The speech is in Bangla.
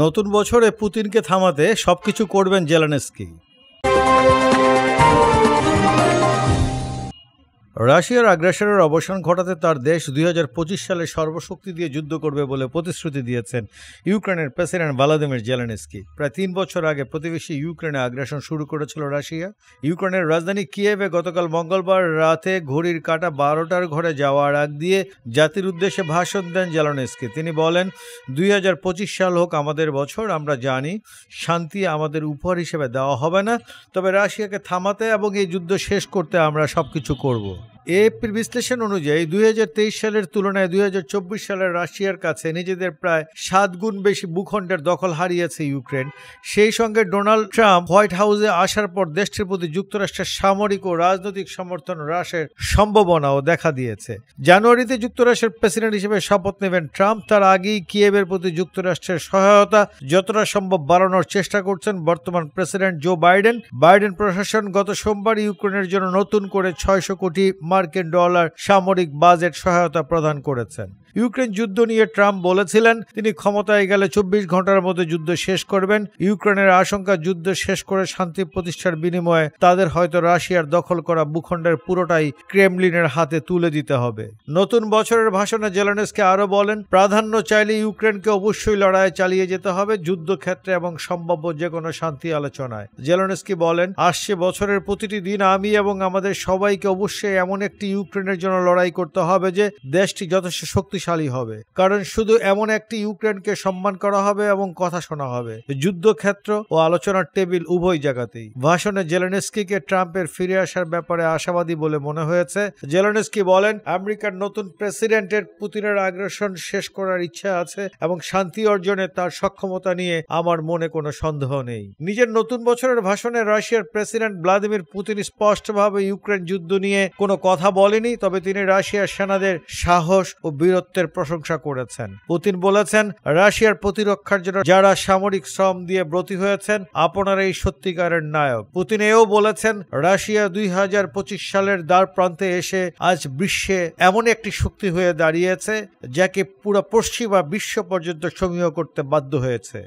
নতুন বছরে পুতিনকে থামাতে সবকিছু করবেন জেলেনস্কি। রাশিয়ার আগ্রাসনের অবসান ঘটাতে তার দেশ 2025 সালে সর্বশক্তি দিয়ে যুদ্ধ করবে বলে প্রতিশ্রুতি দিয়েছেন ইউক্রেনের প্রেসিডেন্ট ভলোদিমির জেলেনস্কি। প্রায় 3 বছর আগে প্রতিবেশী ইউক্রেনে আগ্রাসন শুরু করেছিল রাশিয়া। ইউক্রেনের রাজধানী কিয়েভে গতকাল মঙ্গলবার রাতে ঘড়ির কাঁটা 12টার ঘরে যাওয়ার আগ দিয়ে জাতির উদ্দেশ্যে ভাষণ দেন জেলেনস্কি। তিনি বলেন, 2025 সাল হোক আমাদের বছর। আমরা জানি শান্তি আমাদের উপহার হিসেবে দেওয়া হবে না, তবে রাশিয়াকে থামাতে এবং এই যুদ্ধ শেষ করতে আমরা সবকিছু করব। এএফপির বিশ্লেষণ অনুযায়ী 2023 সালের তুলনায় 2024 সালের রাশিয়ার কাছে নিজেদের প্রায় 7 গুণ বেশি ভূখণ্ডের দখল হারিয়েছে ইউক্রেন। সেই সঙ্গে ডোনাল্ড ট্রাম্প হোয়াইট হাউসে আসার পর দেশটির প্রতি যুক্তরাষ্ট্রের সামরিক ও রাজনৈতিক সমর্থন হ্রাসের সম্ভাবনাও দেখা দিয়েছে। জানুয়ারিতে যুক্তরাষ্ট্রের প্রেসিডেন্ট হিসেবে শপথ নেবেন ট্রাম্প। তার আগেই কিয়েভের প্রতি যুক্তরাষ্ট্রের সহায়তা যতটা সম্ভব বাড়ানোর চেষ্টা করছেন বর্তমান প্রেসিডেন্ট জো বাইডেন। বাইডেন প্রশাসন গত সোমবার ইউক্রেনের জন্য নতুন করে 600 কোটি মার্কিন ডলার সামরিক বাজেট সহায়তা প্রদান করেছেন। ইউক্রেন যুদ্ধ নিয়ে ট্রাম্প বলেছিলেন তিনি ক্ষমতায় গেলে 24 ঘন্টার মধ্যে যুদ্ধ শেষ করবেন। ইউক্রেনের আশঙ্কা যুদ্ধ শেষ করে শান্তি প্রতিষ্ঠার বিনিময়ে তাদের হয়তো রাশিয়ার দখল করা ভূখণ্ডের পুরোটাই ক্রেমলিনের হাতে তুলে দিতে হবে। নতুন বছরের ভাষণে জেলেনস্কি আরও বলেন, প্রাধান্য চাইলে ইউক্রেনকে অবশ্যই লড়াই চালিয়ে যেতে হবে যুদ্ধক্ষেত্রে এবং সম্ভাব্য যে কোনো শান্তি আলোচনায়। জেলেনস্কি বলেন, আসছে বছরের প্রতিটি দিন আমি এবং আমাদের সবাইকে অবশ্যই এমন একটি ইউক্রেনের জন্য লড়াই করতে হবে যে দেশটি যথেষ্ট শক্তিশালী হবে, কারণ শুধু এমন একটি ইউক্রেনকে সম্মান করা হবে এবং কথা শোনা হবে যুদ্ধক্ষেত্র ও আলোচনার টেবিল উভয় জায়গাতেই। ভাষণে জেলেনস্কিকে ট্রাম্পের ফিরে আসার ব্যাপারে আশাবাদী বলে মনে হয়েছে। জেলেনস্কি বলেন, আমেরিকার নতুন প্রেসিডেন্টের পুতিনের আগ্রাসন শেষ করার ইচ্ছা আছে এবং শান্তি অর্জনে তার সক্ষমতা নিয়ে আমার মনে কোনো সন্দেহ নেই। নিজের নতুন বছরের ভাষণে রাশিয়ার প্রেসিডেন্ট ভ্লাদিমির পুতিন স্পষ্টভাবে ইউক্রেন যুদ্ধ নিয়ে কোনো কথা বলেনি, তবে তিনি রাশিয়ার সেনাদের সাহস ও বীরত্বের প্রশংসা করেছেন। পুতিন বলেছেন, রাশিয়ার প্রতিরক্ষার জন্য যারা সামরিক শ্রম দিয়ে ব্রতী হয়েছেন আপনারাই সত্যিকারের নায়ক। পুতিন এও বলেছেন, রাশিয়া 2025 সালের দ্বার প্রান্তে এসে আজ বিশ্বে এমন একটি শক্তি হয়ে দাঁড়িয়েছে যাকে পুরো পশ্চিমা বিশ্ব পর্যন্ত সমীহ করতে বাধ্য হয়েছে।